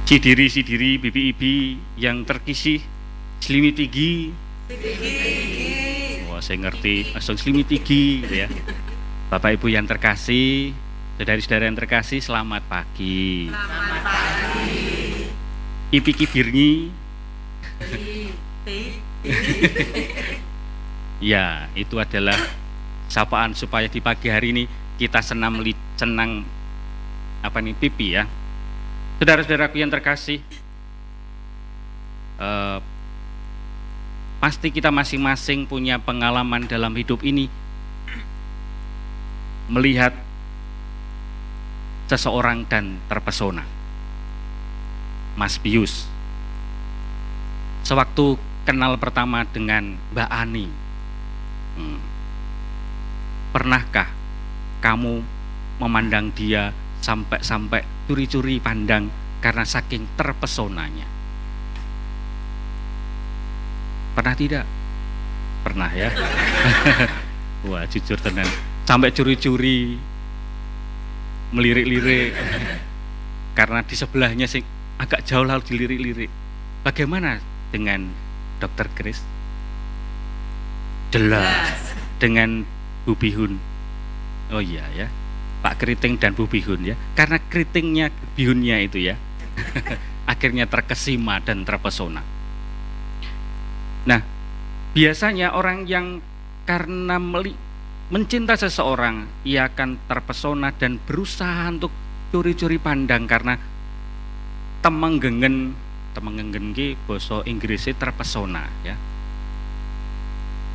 Sidiri-sidiri bibi-ibi yang terkisih selimitigi. Wah, saya ngerti, langsung selimitigi gitu ya. Bapak Ibu yang terkasih, saudari-saudara yang terkasih, selamat pagi. Selamat pagi. Ipi kibirnyi. Ya, itu adalah sapaan supaya di pagi hari ini kita senang pipi ya. Saudara-saudaraku yang terkasih, pasti kita masing-masing punya pengalaman dalam hidup ini melihat seseorang dan terpesona. Mas Pius, sewaktu kenal pertama dengan Mbak Ani, pernahkah kamu memandang dia sampai curi-curi pandang karena saking terpesonanya? Pernah tidak? Pernah ya. Wah, jujur tenan, sampai curi-curi melirik-lirik karena di sebelahnya sih agak jauh lalu dilirik-lirik. Bagaimana dengan Dr. Grace? Jelas. Dengan Bu Bihun. Oh iya ya, Pak Keriting dan Bu Bihun ya, karena keritingnya bihunnya itu ya akhirnya terkesima dan terpesona. Nah, biasanya orang yang karena mencinta seseorang, ia akan terpesona dan berusaha untuk curi-curi pandang karena temenggengen ki basa Inggrisnya terpesona ya.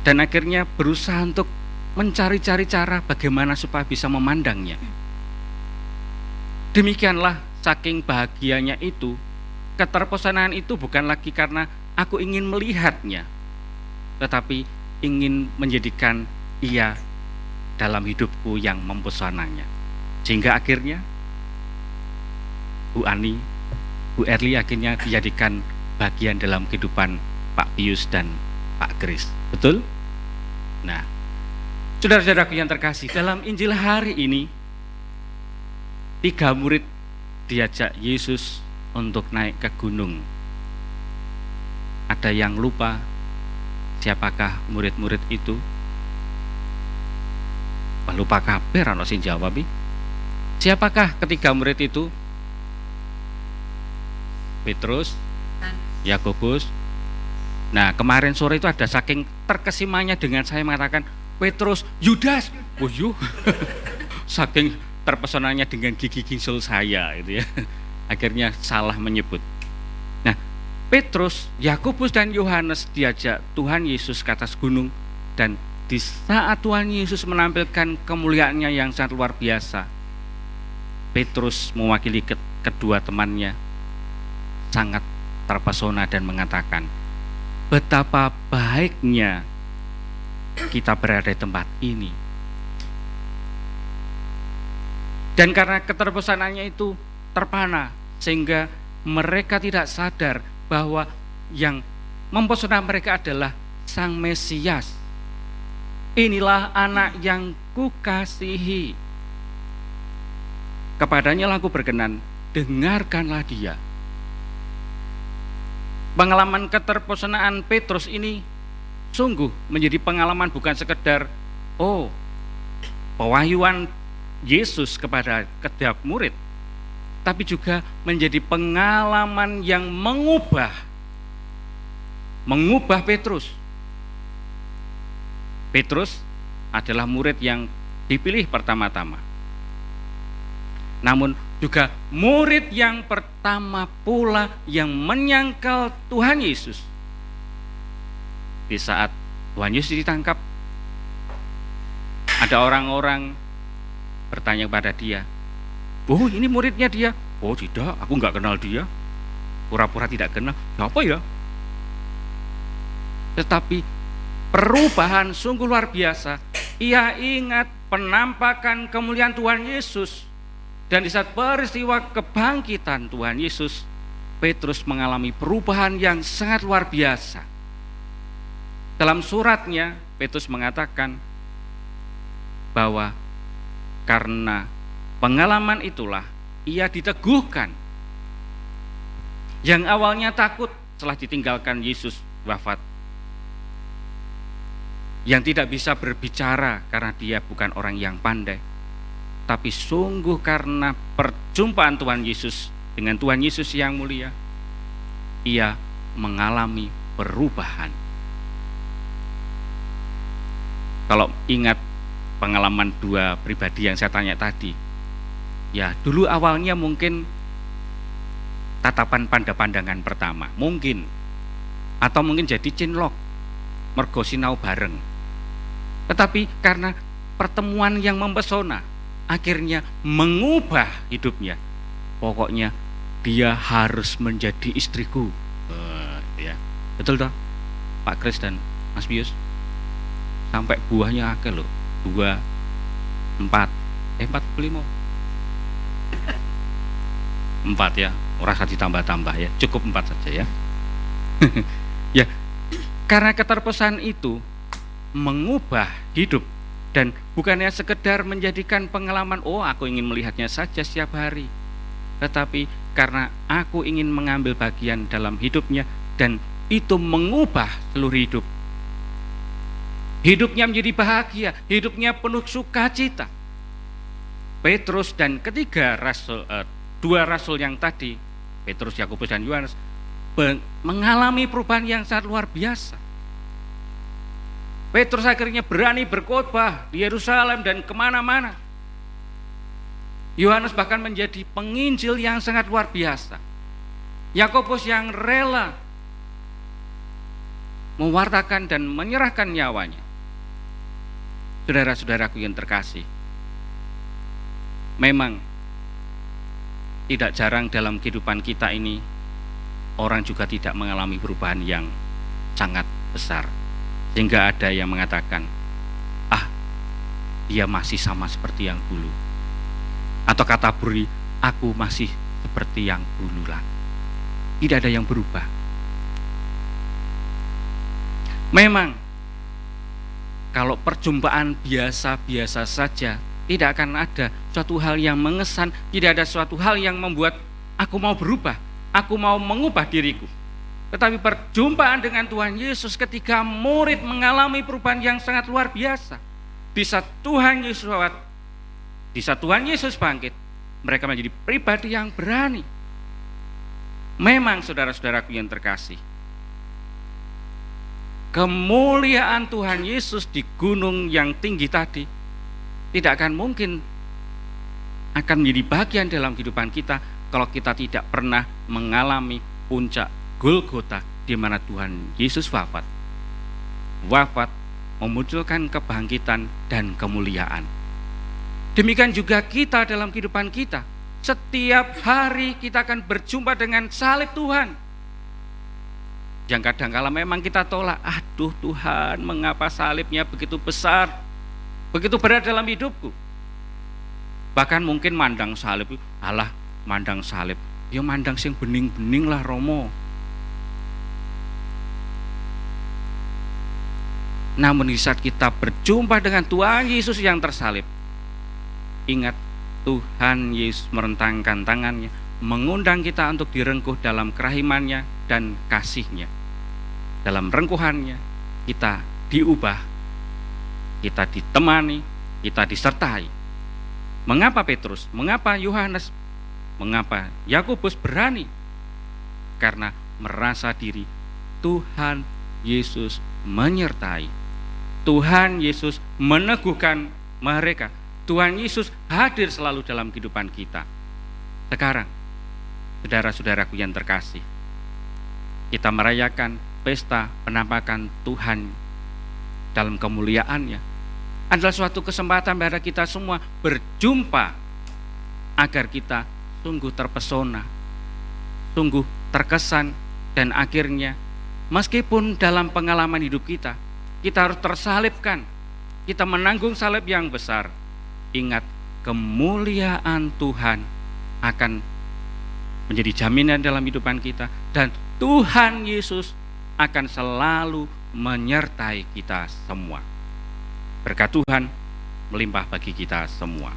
Dan akhirnya berusaha untuk mencari-cari cara bagaimana supaya bisa memandangnya. Demikianlah saking bahagianya itu, keterpesonaan itu bukan lagi karena aku ingin melihatnya, tetapi ingin menjadikan ia dalam hidupku yang mempesonanya. Sehingga akhirnya Bu Ani, Bu Erli akhirnya dijadikan bagian dalam kehidupan Pak Pius dan Pak Kris. Betul? Nah, saudara-saudaraku yang terkasih, dalam Injil hari ini 3 murid diajak Yesus untuk naik ke gunung. Ada yang lupa siapakah murid-murid itu? Lupa kabeh ana sing jawab. Siapakah ketiga murid itu? Petrus, Yakobus. Nah, kemarin sore itu ada saking terkesimanya dengan saya mengatakan Petrus, Yudas. Saking terpesonanya dengan gigi gingsul saya itu ya. Akhirnya salah menyebut. Nah, Petrus, Yakobus dan Yohanes diajak Tuhan Yesus ke atas gunung, dan di saat Tuhan Yesus menampilkan kemuliaannya yang sangat luar biasa, Petrus mewakili kedua temannya sangat terpesona dan mengatakan, betapa baiknya kita berada di tempat ini. Dan karena keterpesonaannya itu terpana, sehingga mereka tidak sadar bahwa yang mempesona mereka adalah Sang Mesias. Inilah anak yang kukasihi, kepadanya lah aku berkenan, dengarkanlah dia. Pengalaman keterpesonaan Petrus ini sungguh menjadi pengalaman bukan sekedar pewahyuan Yesus kepada kedua murid, tapi juga menjadi pengalaman yang mengubah Petrus. Petrus adalah murid yang dipilih pertama-tama, namun juga murid yang pertama pula yang menyangkal Tuhan Yesus. Di saat Tuhan Yesus ditangkap, ada orang-orang bertanya kepada dia, "Oh, ini muridnya dia." "Oh, tidak, aku nggak kenal dia." Pura-pura tidak kenal. "Siapa ya?" Tetapi perubahan sungguh luar biasa. Ia ingat penampakan kemuliaan Tuhan Yesus. Dan di saat peristiwa kebangkitan Tuhan Yesus, Petrus mengalami perubahan yang sangat luar biasa. Dalam suratnya, Petrus mengatakan bahwa karena pengalaman itulah ia diteguhkan Yang awalnya takut setelah ditinggalkan Yesus wafat. Yang tidak bisa berbicara karena dia bukan orang yang pandai. Tapi sungguh karena perjumpaan Tuhan Yesus dengan Tuhan Yesus yang mulia, ia mengalami perubahan. Kalau ingat pengalaman dua pribadi yang saya tanya tadi, ya dulu awalnya mungkin tatapan pandangan pertama, mungkin, atau mungkin jadi cinlok, mergo sinau bareng. Tetapi karena pertemuan yang mempesona, akhirnya mengubah hidupnya. Pokoknya dia harus menjadi istriku. Ya. Betul toh Pak Kris dan Mas Bius? Sampai buahnya akeh loh. 45 4 ya, ora usah ditambah-tambah ya, cukup 4 saja ya. Ya, karena keterpesan itu mengubah hidup dan bukannya sekedar menjadikan pengalaman, oh aku ingin melihatnya saja setiap hari, tetapi karena aku ingin mengambil bagian dalam hidupnya dan itu mengubah seluruh hidup. Hidupnya menjadi bahagia, hidupnya penuh sukacita. Petrus dan dua rasul yang tadi, Petrus, Yakobus dan Yohanes, mengalami perubahan yang sangat luar biasa. Petrus akhirnya berani berkhotbah di Yerusalem dan kemana-mana. Yohanes bahkan menjadi penginjil yang sangat luar biasa. Yakobus yang rela mewartakan dan menyerahkan nyawanya. Saudara-saudaraku yang terkasih, memang tidak jarang dalam kehidupan kita ini orang juga tidak mengalami perubahan yang sangat besar, sehingga ada yang mengatakan, dia masih sama seperti yang dulu, atau kata Buri, aku masih seperti yang dulu lagi. Tidak ada yang berubah. Memang kalau perjumpaan biasa-biasa saja, tidak akan ada suatu hal yang mengesan, tidak ada suatu hal yang membuat aku mau berubah, aku mau mengubah diriku. Tetapi perjumpaan dengan Tuhan Yesus ketika murid mengalami perubahan yang sangat luar biasa. Di saat Tuhan Yesus lewat, di saat Tuhan Yesus bangkit, mereka menjadi pribadi yang berani. Memang saudara-saudaraku yang terkasih, kemuliaan Tuhan Yesus di gunung yang tinggi tadi tidak akan mungkin akan menjadi bagian dalam kehidupan kita kalau kita tidak pernah mengalami puncak Golgota di mana Tuhan Yesus wafat memunculkan kebangkitan dan kemuliaan. Demikian juga kita dalam kehidupan kita, setiap hari kita akan berjumpa dengan salib Tuhan yang kadang-kala memang kita tolak. Aduh Tuhan, mengapa salibnya begitu besar, begitu berat dalam hidupku. Bahkan mungkin mandang salib, alah mandang salib, ya mandang sing bening-bening lah Romo. Namun di saat kita berjumpa dengan Tuhan Yesus yang tersalib, ingat Tuhan Yesus merentangkan tangannya, mengundang kita untuk direngkuh dalam kerahimannya dan kasihnya. Dalam rengkuhannya kita diubah, kita ditemani, kita disertai. Mengapa Petrus, mengapa Yohanes, mengapa Yakobus berani? Karena merasa diri Tuhan Yesus menyertai, Tuhan Yesus meneguhkan mereka, Tuhan Yesus hadir selalu dalam kehidupan kita. Sekarang, saudara-saudaraku yang terkasih, kita merayakan pesta penampakan Tuhan dalam kemuliaannya adalah suatu kesempatan bagi kita semua berjumpa agar kita sungguh terpesona, sungguh terkesan, dan akhirnya meskipun dalam pengalaman hidup kita harus tersalibkan, kita menanggung salib yang besar, ingat kemuliaan Tuhan akan menjadi jaminan dalam kehidupan kita dan Tuhan Yesus akan selalu menyertai kita semua. Berkat Tuhan melimpah bagi kita semua.